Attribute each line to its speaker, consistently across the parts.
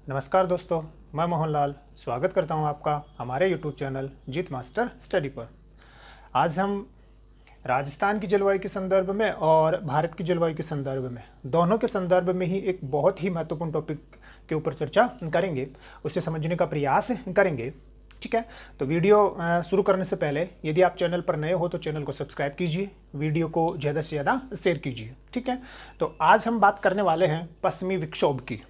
Speaker 1: नमस्कार दोस्तों, मैं मोहनलाल स्वागत करता हूं आपका हमारे YouTube चैनल जीत मास्टर स्टडी पर। आज हम राजस्थान की जलवायु के संदर्भ में और भारत की जलवायु के संदर्भ में, दोनों के संदर्भ में ही एक बहुत ही महत्वपूर्ण टॉपिक के ऊपर चर्चा करेंगे, उसे समझने का प्रयास करेंगे। ठीक है, तो वीडियो शुरू करने से पहले यदि आप चैनल पर नए हो तो चैनल को सब्सक्राइब कीजिए, वीडियो को ज़्यादा से ज़्यादा शेयर कीजिए। ठीक है, तो आज हम बात करने वाले हैं पश्चिमी विक्षोभ की।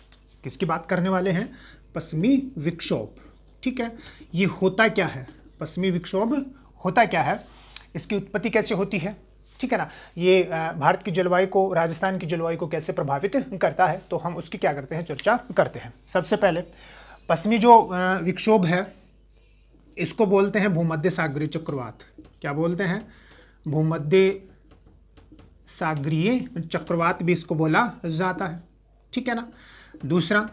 Speaker 1: किसकी बात करने वाले हैं? पश्चिमी विक्षोभ। ठीक है, ये होता क्या है? पश्चिमी विक्षोभ होता क्या है, इसकी उत्पत्ति कैसे होती है? ठीक है ना, ये भारत की जलवायु को, राजस्थान की जलवायु को कैसे प्रभावित करता है, तो हम उसकी क्या करते हैं, चर्चा करते हैं। सबसे पहले पश्चिमी जो विक्षोभ है इसको बोलते हैं भूमध्य सागरीय चक्रवात। क्या बोलते हैं? भूमध्य सागरीय चक्रवात भी इसको बोला जाता है। ठीक है ना। दूसरा,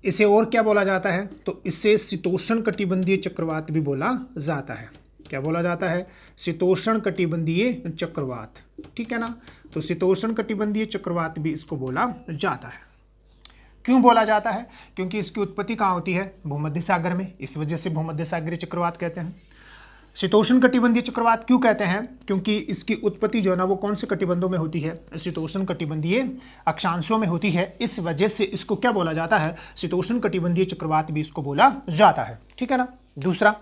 Speaker 1: इसे और क्या बोला जाता है? तो इसे शीतोष्ण कटिबंधीय चक्रवात भी बोला जाता है। क्या बोला जाता है? शीतोष्ण कटिबंधीय चक्रवात। ठीक है ना, तो शीतोष्ण कटिबंधीय चक्रवात भी इसको बोला जाता है। क्यों बोला जाता है? क्योंकि इसकी उत्पत्ति कहाँ होती है? भूमध्य सागर में, इस वजह से भूमध्य सागरीय चक्रवात कहते हैं। शीतोष्ण कटिबंधीय चक्रवात क्यों कहते हैं? क्योंकि इसकी उत्पत्ति जो है ना वो कौन से कटिबंधों में होती है? शीतोष्ण कटिबंधीय अक्षांशों में होती है। इस वजह से इसको क्या बोला जाता है? शीतोष्ण कटिबंधीय चक्रवात भी इसको बोला जाता है। ठीक है ना। दूसरा,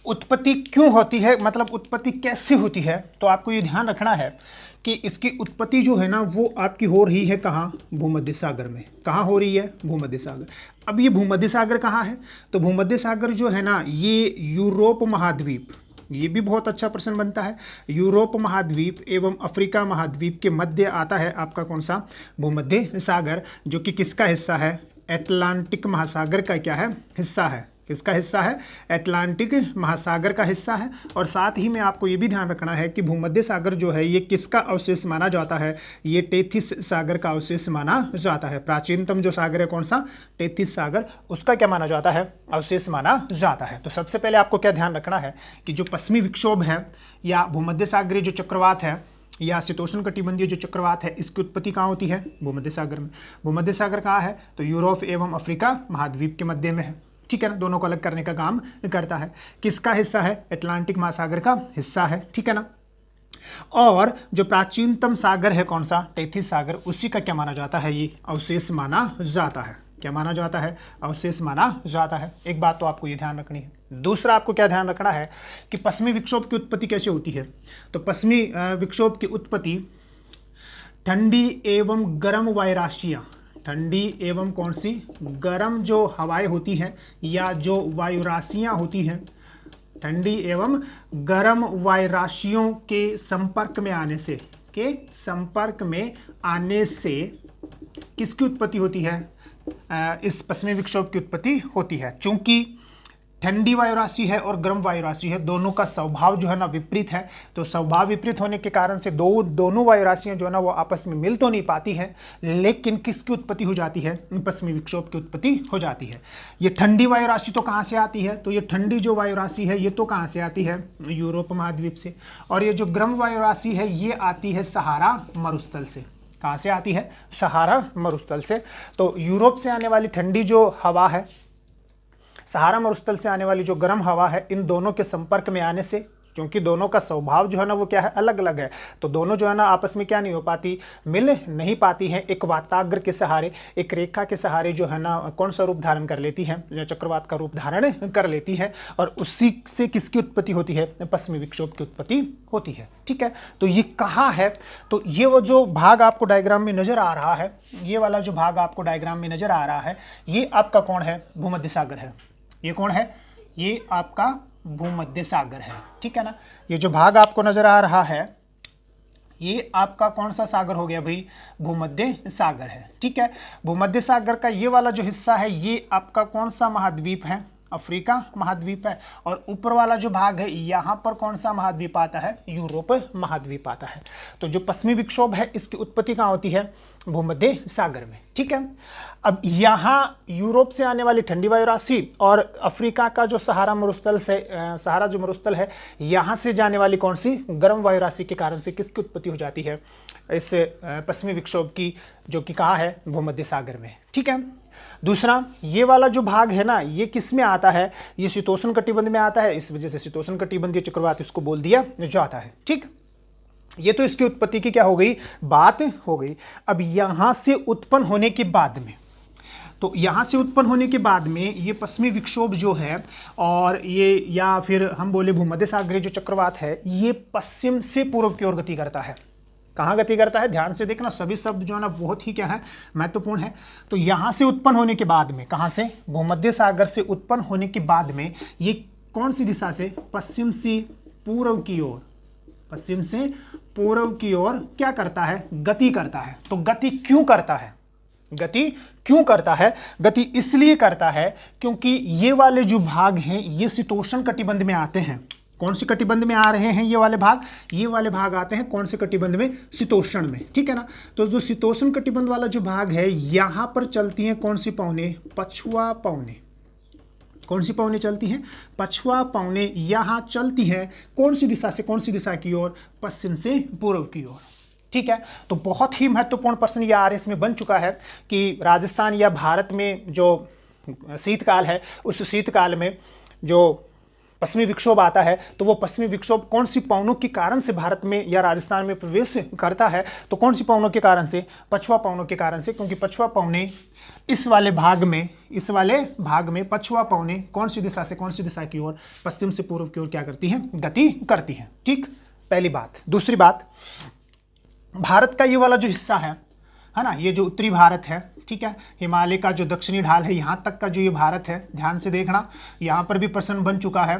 Speaker 1: उत्पत्ति क्यों होती है, मतलब उत्पत्ति कैसे होती है, तो आपको ये ध्यान रखना है कि इसकी उत्पत्ति जो है ना वो आपकी हो रही है कहाँ? भूमध्य सागर में। कहाँ हो रही है? भूमध्य सागर। अब ये भूमध्य सागर कहाँ है? तो भूमध्य सागर जो है ना ये यूरोप महाद्वीप, ये भी बहुत अच्छा प्रश्न बनता है। यूरोप महाद्वीप एवं अफ्रीका महाद्वीप के मध्य आता है आपका कौन सा? भूमध्य सागर, जो कि किसका हिस्सा है? अटलांटिक महासागर का क्या है? हिस्सा है। किसका हिस्सा है? अटलांटिक महासागर का हिस्सा है। और साथ ही में आपको ये भी ध्यान रखना है कि भूमध्य सागर जो है ये किसका अवशेष माना जाता है? ये टेथिस सागर का अवशेष माना जाता है। प्राचीनतम जो सागर है कौन सा? टेथिस सागर, उसका क्या माना जाता है? अवशेष माना जाता है। तो सबसे पहले आपको क्या ध्यान रखना है कि जो पश्चिमी विक्षोभ है या भूमध्य सागरीय जो चक्रवात है या शीतोष्ण कटिबंधीय जो चक्रवात है, इसकी उत्पत्ति कहाँ होती है? भूमध्य सागर में। भूमध्य सागर कहाँ है? तो यूरोप एवं अफ्रीका महाद्वीप के मध्य में है। ठीक है ना, दोनों को अलग करने का काम करता है। किसका हिस्सा है? अटलांटिक महासागर का हिस्सा है। ठीक है ना। और जो प्राचीनतम सागर है कौन सा? टेथिस सागर, उसी का क्या माना जाता है? ये अवशेष माना जाता है। क्या माना जाता है? अवशेष माना जाता है। एक बात तो आपको ये ध्यान रखनी है। दूसरा, आपको क्या ध्यान रखना है कि पश्चिमी विक्षोभ की उत्पत्ति कैसे होती है? तो पश्चिमी विक्षोभ की उत्पत्ति ठंडी एवं गर्म वायुराशियां, ठंडी एवं कौन सी? गर्म जो हवाएं होती हैं या जो वायुराशियां होती हैं, ठंडी एवं गर्म वायुराशियों के संपर्क में आने से, किसकी उत्पत्ति होती है? इस पश्चिमी विक्षोभ की उत्पत्ति होती है। चूंकि ठंडी वायुराशि है और गर्म वायुराशि है, दोनों का स्वभाव जो है ना विपरीत है, तो स्वभाव विपरीत होने के कारण से दोनों वायुराशियां जो है ना वो आपस में मिल तो नहीं पाती हैं, लेकिन किसकी उत्पत्ति हो जाती है? पश्चिमी विक्षोभ की उत्पत्ति हो जाती है। ये ठंडी वायुराशि तो कहाँ से आती है? तो ये ठंडी जो वायुराशि है ये तो कहाँ से आती है? यूरोप महाद्वीप से। और ये जो गर्म वायुराशि है ये आती है सहारा मरुस्थल से। कहाँ से आती है? सहारा मरुस्थल से। तो यूरोप से आने वाली ठंडी जो हवा है, सहारा मरुस्थल से आने वाली जो गर्म हवा है, इन दोनों के संपर्क में आने से, क्योंकि दोनों का स्वभाव जो है ना वो क्या है? अलग अलग है, तो दोनों जो है ना आपस में क्या नहीं हो पाती? मिल नहीं पाती हैं। एक वाताग्र के सहारे, एक रेखा के सहारे जो है ना कौन सा रूप धारण कर लेती है? चक्रवात का रूप धारण कर लेती है, और उसी से किसकी उत्पत्ति होती है? पश्चिमी विक्षोभ की उत्पत्ति होती है। ठीक है, तो ये कहाँ है? तो ये वो जो भाग आपको डायग्राम में नजर आ रहा है, ये वाला जो भाग आपको डायग्राम में नजर आ रहा है, ये आपका कौन है? भूमध्य सागर है। ये कौन है? ये आपका भूमध्य सागर है। ठीक है ना। ये जो भाग आपको नजर आ रहा है ये आपका कौन सा सागर हो गया भाई? भूमध्य सागर है। ठीक है, भूमध्य सागर का ये वाला जो हिस्सा है ये आपका कौन सा महाद्वीप है? अफ्रीका महाद्वीप है। और ऊपर वाला जो भाग है यहाँ पर कौन सा महाद्वीप आता है? यूरोप महाद्वीप आता है। तो जो पश्चिमी विक्षोभ है इसकी उत्पत्ति कहाँ होती है? भूमध्य सागर में। ठीक है, अब यहाँ यूरोप से आने वाली ठंडी वायु राशि और अफ्रीका का जो सहारा जो मरुस्थल है यहाँ से जाने वाली कौन सी? गर्म वायु राशि के कारण से किसकी उत्पत्ति हो जाती है? इस पश्चिमी विक्षोभ की, जो कि कहाँ है? भूमध्य सागर में। ठीक ठीक है। दूसरा, ये वाला जो भाग है ना, ये किस में आता है, ये शीतोष्ण कटिबंध में आता है, इस वजह से शीतोष्ण कटिबंधीय चक्रवात इसको बोल दिया जाता है। ठीक, ये तो इसकी उत्पत्ति की क्या हो गई, बात हो गई। अब यहां से उत्पन्न होने के बाद में, तो यहां से उत्पन्न होने के बाद में ये पश्चिमी विक्षोभ जो है, और ये या फिर हम बोले भूमध्य सागरीय जो चक्रवात है, ये पश्चिम से पूर्व की ओर गति करता है। कहाँ गति करता है, ध्यान से देखना, सभी शब्द जो है ना बहुत ही क्या है, महत्वपूर्ण है। तो यहां से उत्पन्न होने के बाद में, कहां से, भूमध्य सागर से उत्पन्न होने के बाद में ये कौन सी दिशा से, पश्चिम से पूर्व की ओर, पश्चिम से पूर्व की ओर क्या करता है, गति करता है। तो गति क्यों करता है, गति क्यों करता है, गति इसलिए करता है क्योंकि ये वाले जो भाग हैं ये शीतोष्ण कटिबंध में आते हैं। कौन सी कटिबंध में आ रहे हैं ये वाले भाग, ये वाले भाग आते हैं कौन से कटिबंध में, शीतोष्ण में, ठीक है ना। तो जो शीतोष्ण कटिबंध वाला जो भाग है, यहां पर चलती हैं कौन सी पवने, पछुआ पवने। कौन सी पवने चलती हैं, पछुआ पवने यहां चलती है कौन सी दिशा से, कौन सी दिशा की ओर, पश्चिम से पूर्व की ओर। ठीक है, तो बहुत ही महत्वपूर्ण प्रश्न ये आरएस में बन चुका है कि राजस्थान या भारत में जो शीतकाल है, उस शीतकाल में जो पश्चिमी विक्षोभ आता है, तो वो पश्चिमी विक्षोभ कौन सी पवनों के कारण से भारत में या राजस्थान में प्रवेश करता है, तो कौन सी पवनों के कारण से, पछुआ पवनों के कारण से, क्योंकि पछुआ पवने इस वाले भाग में, इस वाले भाग में पछुआ पवने कौन सी दिशा से कौन सी दिशा की ओर, पश्चिम से पूर्व की ओर क्या करती हैं, गति करती हैं। ठीक, पहली बात। दूसरी बात, भारत का ये वाला जो हिस्सा है ना, ये जो उत्तरी भारत है, ठीक है, हिमालय का जो दक्षिणी ढाल है, यहाँ तक का जो ये भारत है, ध्यान से देखना, यहाँ पर भी प्रश्न बन चुका है।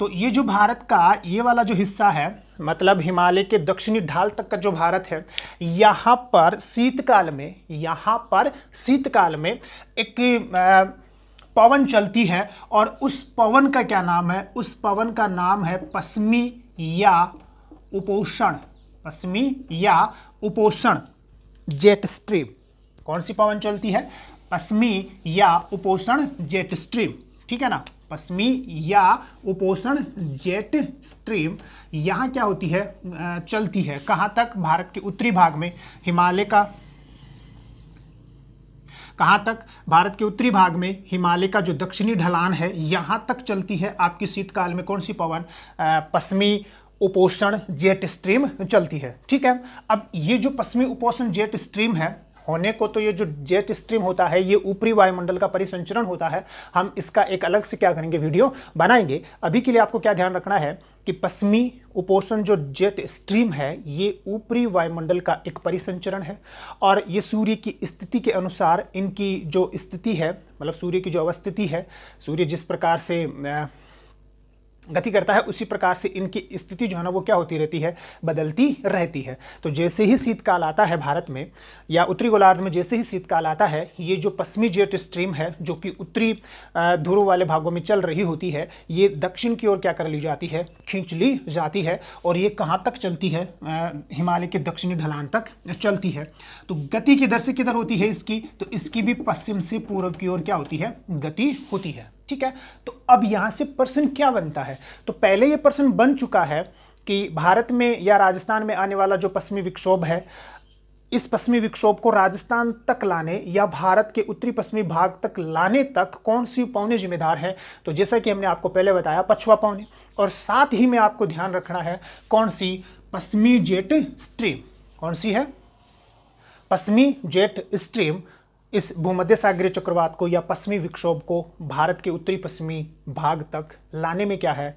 Speaker 1: तो ये जो भारत का ये वाला जो हिस्सा है, मतलब हिमालय के दक्षिणी ढाल तक का जो भारत है, यहाँ पर शीतकाल में, यहाँ पर शीतकाल में एक पवन चलती है, और उस पवन का क्या नाम है, उस पवन का नाम है पश्चिमी या उपोषण, पश्चिमी या उपोषण जेट स्ट्रीम। कौन सी पवन चलती है, पश्चिमी या उपोषण जेट स्ट्रीम, ठीक है ना, पश्चिमी या उपोषण जेट स्ट्रीम यहाँ क्या होती है, चलती है कहाँ तक, भारत के उत्तरी भाग में, हिमालय का, कहाँ तक, भारत के उत्तरी भाग में हिमालय का जो दक्षिणी ढलान है, यहाँ तक चलती है आपकी शीतकाल में कौन सी पवन, पश्चिमी उपोषण जेट स्ट्रीम चलती है। ठीक है, अब ये जो पश्चिमी उपोषण जेट स्ट्रीम है, होने को तो ये जो जेट स्ट्रीम होता है ये ऊपरी वायुमंडल का परिसंचरण होता है, हम इसका एक अलग से क्या करेंगे, वीडियो बनाएंगे। अभी के लिए आपको क्या ध्यान रखना है कि पश्चिमी उपोषण जो जेट स्ट्रीम है ये ऊपरी वायुमंडल का एक परिसंचरण है, और ये सूर्य की स्थिति के अनुसार इनकी जो स्थिति है, मतलब सूर्य की जो अवस्थिति है, सूर्य जिस प्रकार से गति करता है उसी प्रकार से इनकी स्थिति जो है ना वो क्या होती रहती है, बदलती रहती है। तो जैसे ही शीतकाल आता है भारत में या उत्तरी गोलार्ध में, जैसे ही शीतकाल आता है, ये जो पश्चिमी जेट स्ट्रीम है जो कि उत्तरी ध्रुव वाले भागों में चल रही होती है, ये दक्षिण की ओर क्या कर ली जाती है, खींच ली जाती है, और ये कहाँ तक चलती है, हिमालय के दक्षिणी ढलान तक चलती है। तो गति किधर से किधर होती है इसकी, तो इसकी भी पश्चिम से पूर्व की ओर क्या होती है, गति होती है। ठीक है, तो अब यहां से प्रश्न क्या बनता है, तो पहले ये प्रश्न बन चुका है कि भारत में या राजस्थान में आने वाला जो पश्चिमी विक्षोभ है, इस पश्चिमी विक्षोभ को राजस्थान तक लाने या भारत के उत्तरी पश्चिमी भाग तक लाने तक कौन सी पवनें जिम्मेदार हैं, तो जैसा कि हमने आपको पहले बताया पछुआ पवनें, और साथ ही में आपको ध्यान रखना है कौन सी, पश्चिमी जेट स्ट्रीम। कौन सी है, पश्चिमी जेट स्ट्रीम इस भूमध्य सागरीय चक्रवात को या पश्चिमी विक्षोभ को भारत के उत्तरी पश्चिमी भाग तक लाने में क्या है,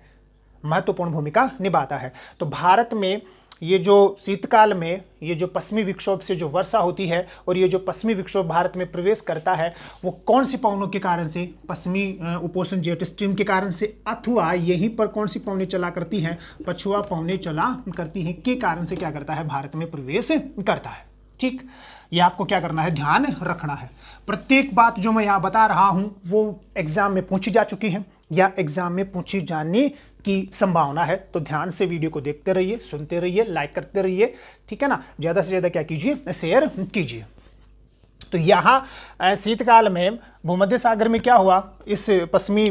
Speaker 1: महत्वपूर्ण भूमिका निभाता है। तो भारत में ये जो शीतकाल में ये जो पश्चिमी विक्षोभ से जो वर्षा होती है, और ये जो पश्चिमी विक्षोभ भारत में प्रवेश करता है, वो कौन सी पवनों के कारण से, पश्चिमी उपोषण जेट स्ट्रीम के कारण से, अथवा यहीं पर कौन सी पवनें चला करती हैं, पछुआ पवनें चला करती हैं, के कारण से क्या करता है, भारत में प्रवेश करता है। ठीक, ये आपको क्या करना है, ध्यान रखना है। प्रत्येक बात जो मैं यहाँ बता रहा हूँ वो एग्जाम में पूछी जा चुकी है या एग्जाम में पूछी जाने की संभावना है, तो ध्यान से वीडियो को देखते रहिए, सुनते रहिए, लाइक करते रहिए, ठीक है ना, ज़्यादा से ज़्यादा क्या कीजिए, शेयर कीजिए। तो यहाँ शीतकाल में भूमध्य सागर में क्या हुआ, इस पश्चिमी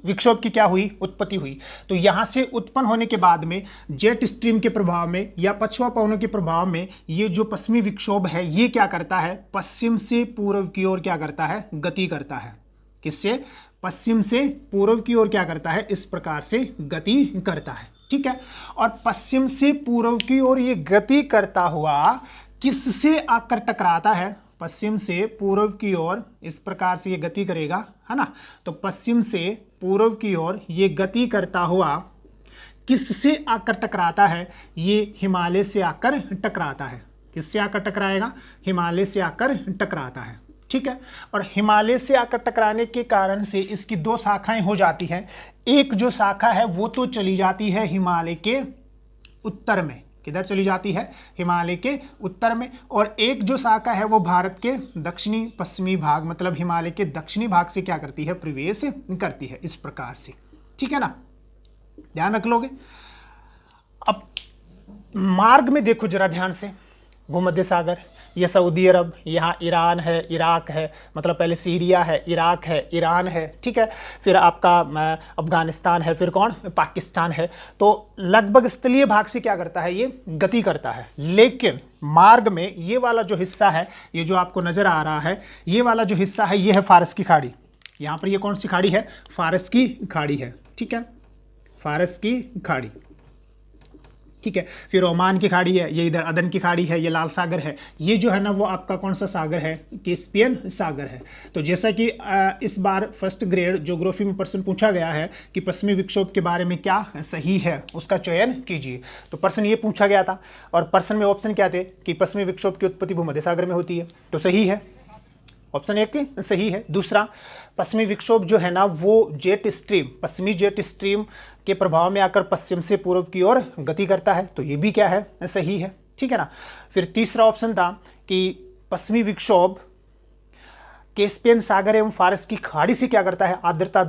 Speaker 1: विक्षोभ की क्या हुई, उत्पत्ति हुई। तो यहां से उत्पन्न होने के बाद में जेट स्ट्रीम के प्रभाव में या पछुआ पवनों के प्रभाव में ये जो पश्चिमी विक्षोभ है ये क्या करता है, पश्चिम से पूर्व की ओर क्या करता है, गति करता है। किससे, पश्चिम से पूर्व की ओर क्या करता है, इस प्रकार से गति करता है। ठीक है, और पश्चिम से पूर्व की ओर ये गति करता हुआ किससे आकर टकराता है, पश्चिम से पूर्व की ओर इस प्रकार से ये गति करेगा, है ना। तो पश्चिम से पूर्व की ओर ये गति करता हुआ किससे आकर टकराता है, ये हिमालय से आकर टकराता है। किससे आकर टकराएगा, हिमालय से आकर टकराता है। ठीक है, और हिमालय से आकर टकराने के कारण से इसकी दो शाखाएं हो जाती हैं। एक जो शाखा है वो तो चली जाती है हिमालय के उत्तर में, किधर चली जाती है, हिमालय के उत्तर में, और एक जो शाखा है वो भारत के दक्षिणी पश्चिमी भाग मतलब हिमालय के दक्षिणी भाग से क्या करती है, प्रवेश करती है, इस प्रकार से। ठीक है ना, ध्यान रख लोगे। अब मार्ग में देखो जरा ध्यान से, भूमध्य सागर, ये सऊदी अरब, यहाँ ईरान है, इराक है, मतलब पहले सीरिया है, इराक है, ईरान है, ठीक है, फिर आपका अफगानिस्तान है, फिर कौन, पाकिस्तान है। तो लगभग स्थलीय भाग से क्या करता है, ये गति करता है। लेकिन मार्ग में ये वाला जो हिस्सा है, ये जो आपको नजर आ रहा है, ये वाला जो हिस्सा है, ये है फारस की खाड़ी। यहाँ पर ये कौन सी खाड़ी है, फारस की खाड़ी है। ठीक है, फारस की खाड़ी। ठीक है, फिर ओमान की खाड़ी है, ये इधर अदन की खाड़ी है, ये लाल सागर है, ये जो है ना वो आपका कौन सा सागर है, कैस्पियन सागर है। तो जैसा कि इस बार फर्स्ट ग्रेड ज्योग्राफी में प्रश्न पूछा गया है कि पश्चिमी विक्षोभ के बारे में क्या सही है, उसका चयन कीजिए। तो प्रश्न ये पूछा गया था और प्रश्न में ऑप्शन क्या थे कि पश्चिमी विक्षोभ की उत्पत्ति भूमध्य सागर में होती है, तो सही है, ऑप्शन एक सही है। दूसरा, पश्चिमी विक्षोभ जो है ना वो जेट स्ट्रीम, पश्चिमी जेट स्ट्रीम के प्रभाव में आकर पश्चिम से पूर्व की ओर गति करता है, तो ये भी क्या है, सही है। ठीक है ना। फिर तीसरा ऑप्शन था कि पश्चिमी विक्षोभ कैस्पियन सागर एवं फारस की खाड़ी से क्या करता है, आर्द्रता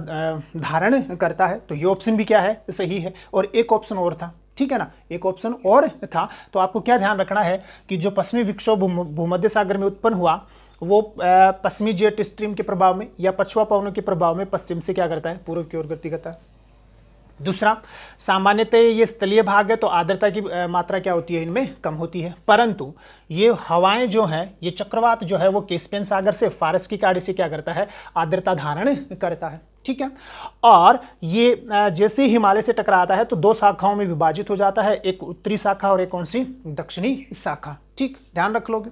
Speaker 1: धारण करता है, तो ये ऑप्शन भी क्या है, सही है। और एक ऑप्शन और था, ठीक है ना, एक ऑप्शन और था। तो आपको क्या ध्यान रखना है कि जो पश्चिमी विक्षोभ भूमध्य सागर में उत्पन्न हुआ वो पश्चिमी जेट स्ट्रीम के प्रभाव में या पछुआ पवनों के प्रभाव में पश्चिम से क्या करता है, पूर्व की ओर गति करता है। दूसरा, सामान्यतः ये स्थलीय भाग है तो आर्द्रता की मात्रा क्या होती है, इनमें कम होती है, परंतु ये हवाएं जो हैं, ये चक्रवात जो है वो कैस्पियन सागर से फारस की खाड़ी से क्या करता है, आर्द्रता धारण करता है। ठीक है, और ये जैसे ही हिमालय से टकराता है तो दो शाखाओं में विभाजित हो जाता है, एक उत्तरी शाखा और एक कौन सी, दक्षिणी शाखा। ठीक, ध्यान रख लोगे।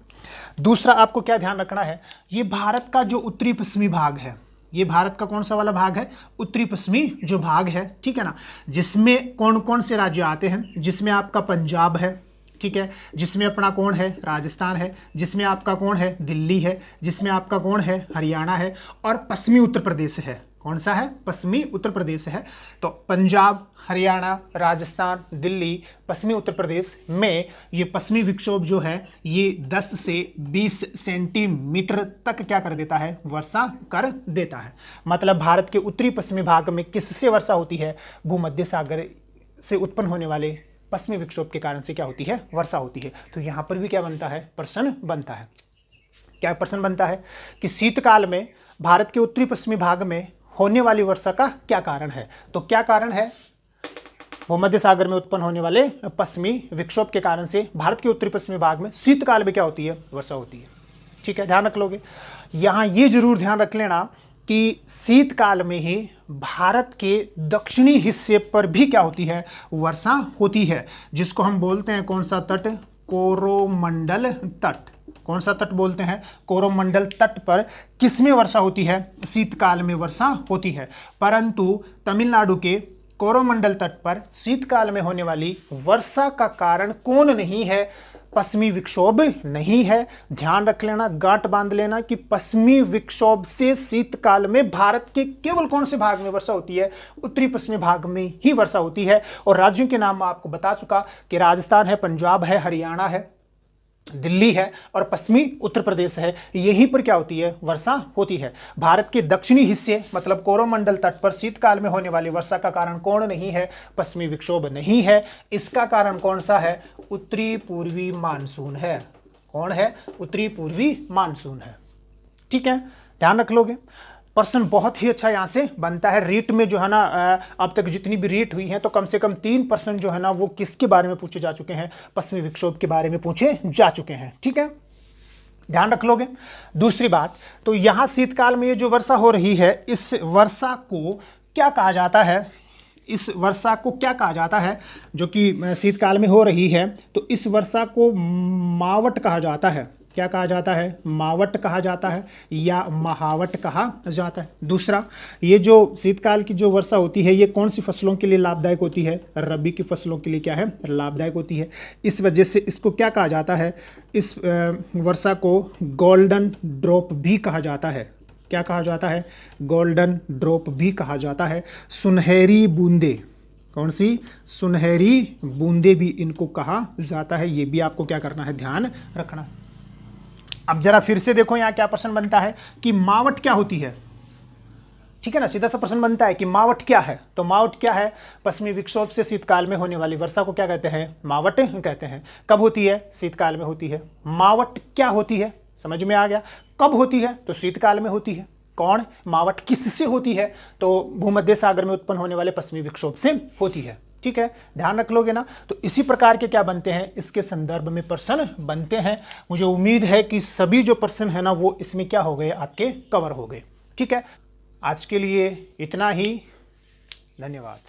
Speaker 1: दूसरा आपको क्या ध्यान रखना है, ये भारत का जो उत्तरी पश्चिमी भाग है, ये भारत का कौन सा वाला भाग है, उत्तरी पश्चिमी जो भाग है, ठीक है ना, जिसमें कौन कौन से राज्य आते हैं, जिसमें आपका पंजाब है, ठीक है, जिसमें अपना कौन है, राजस्थान है, जिसमें आपका कौन है, दिल्ली है, जिसमें आपका कौन है, हरियाणा है, और पश्चिमी उत्तर प्रदेश है। कौन सा है, पश्चिमी उत्तर प्रदेश है। तो पंजाब, हरियाणा, राजस्थान, दिल्ली, पश्चिमी उत्तर प्रदेश में ये पश्चिमी विक्षोभ जो है ये 10 से 20 सेंटीमीटर तक क्या कर देता है, वर्षा कर देता है। मतलब भारत के उत्तरी पश्चिमी भाग में किससे वर्षा होती है, भूमध्य सागर से उत्पन्न होने वाले पश्चिमी विक्षोभ के कारण से क्या होती है, वर्षा होती है। तो यहाँ पर भी क्या बनता है, प्रश्न बनता है। क्या प्रश्न बनता है कि शीतकाल में भारत के उत्तरी पश्चिमी भाग में होने वाली वर्षा का क्या कारण है। तो क्या कारण है, भूमध्य सागर में उत्पन्न होने वाले पश्चिमी विक्षोभ के कारण से भारत के उत्तरी पश्चिमी भाग में शीतकाल में क्या होती है, वर्षा होती है। ठीक है, ध्यान रख लोगे। यहाँ ये जरूर ध्यान रख लेना कि शीतकाल में ही भारत के दक्षिणी हिस्से पर भी क्या होती है, वर्षा होती है, जिसको हम बोलते हैं कौन सा तट, कोरोमंडल तट। कौन सा तट बोलते हैं, कोरोमंडल तट पर किसमें वर्षा होती है, शीतकाल में वर्षा होती है। परंतु तमिलनाडु के कोरोमंडल तट पर शीतकाल में होने वाली वर्षा का कारण कौन नहीं है, पश्चिमी विक्षोभ नहीं है। ध्यान रख लेना, गांठ बांध लेना कि पश्चिमी विक्षोभ से शीतकाल में भारत के केवल कौन से भाग में वर्षा होती है, उत्तरी पश्चिमी भाग में ही वर्षा होती है। और राज्यों के नाम मैं आपको बता चुका कि राजस्थान है, पंजाब है, हरियाणा है, दिल्ली है और पश्चिमी उत्तर प्रदेश है। यहीं पर क्या होती है, वर्षा होती है। भारत के दक्षिणी हिस्से मतलब कोरोमंडल तट पर शीतकाल में होने वाली वर्षा का कारण कौन नहीं है, पश्चिमी विक्षोभ नहीं है। इसका कारण कौन सा है, उत्तरी पूर्वी मानसून है। कौन है, उत्तरी पूर्वी मानसून है। ठीक है, ध्यान रख लोगे। प्रश्न बहुत ही अच्छा यहाँ से बनता है। रीट में जो है ना अब तक जितनी भी रीट हुई है तो कम से कम 3 प्रश्न जो है ना वो किसके बारे में पूछे जा चुके हैं, पश्चिमी विक्षोभ के बारे में पूछे जा चुके हैं। ठीक है, ध्यान रख लोगे। दूसरी बात, तो यहाँ शीतकाल में ये जो वर्षा हो रही है, इस वर्षा को क्या कहा जाता है, इस वर्षा को क्या कहा जाता है जो कि शीतकाल में हो रही है, तो इस वर्षा को मावट कहा जाता है। क्या कहा जाता है, मावट कहा जाता है या महावट कहा जाता है। दूसरा, ये जो शीतकाल की जो वर्षा होती है ये कौन सी फसलों के लिए लाभदायक होती है, रबी की फसलों के लिए क्या है, लाभदायक होती है। इस वजह से इसको क्या कहा जाता है, इस वर्षा को गोल्डन ड्रॉप भी कहा जाता है। क्या कहा जाता है, गोल्डन ड्रॉप भी कहा जाता है। सुनहरी बूंदे, कौन सी, सुनहरी बूंदे भी इनको कहा जाता है। ये भी आपको क्या करना है, ध्यान रखना। अब जरा फिर से देखो यहाँ क्या प्रश्न बनता है कि मावट क्या होती है। ठीक है ना, सीधा सा प्रश्न बनता है कि मावट क्या है। तो मावट क्या है, पश्चिमी विक्षोभ से शीतकाल में होने वाली वर्षा को क्या कहते हैं, मावट कहते हैं। कब होती है, शीतकाल में होती है। मावट क्या होती है, समझ में आ गया। कब होती है, तो शीतकाल में होती है। कौन, मावट किससे होती है, तो भूमध्य सागर में उत्पन्न होने वाले पश्चिमी विक्षोभ से होती है। ठीक है, ध्यान रख लोगे ना। तो इसी प्रकार के क्या बनते हैं, इसके संदर्भ में प्रश्न बनते हैं। मुझे उम्मीद है कि सभी जो प्रश्न है ना वो इसमें क्या हो गए, आपके कवर हो गए। ठीक है, आज के लिए इतना ही, धन्यवाद।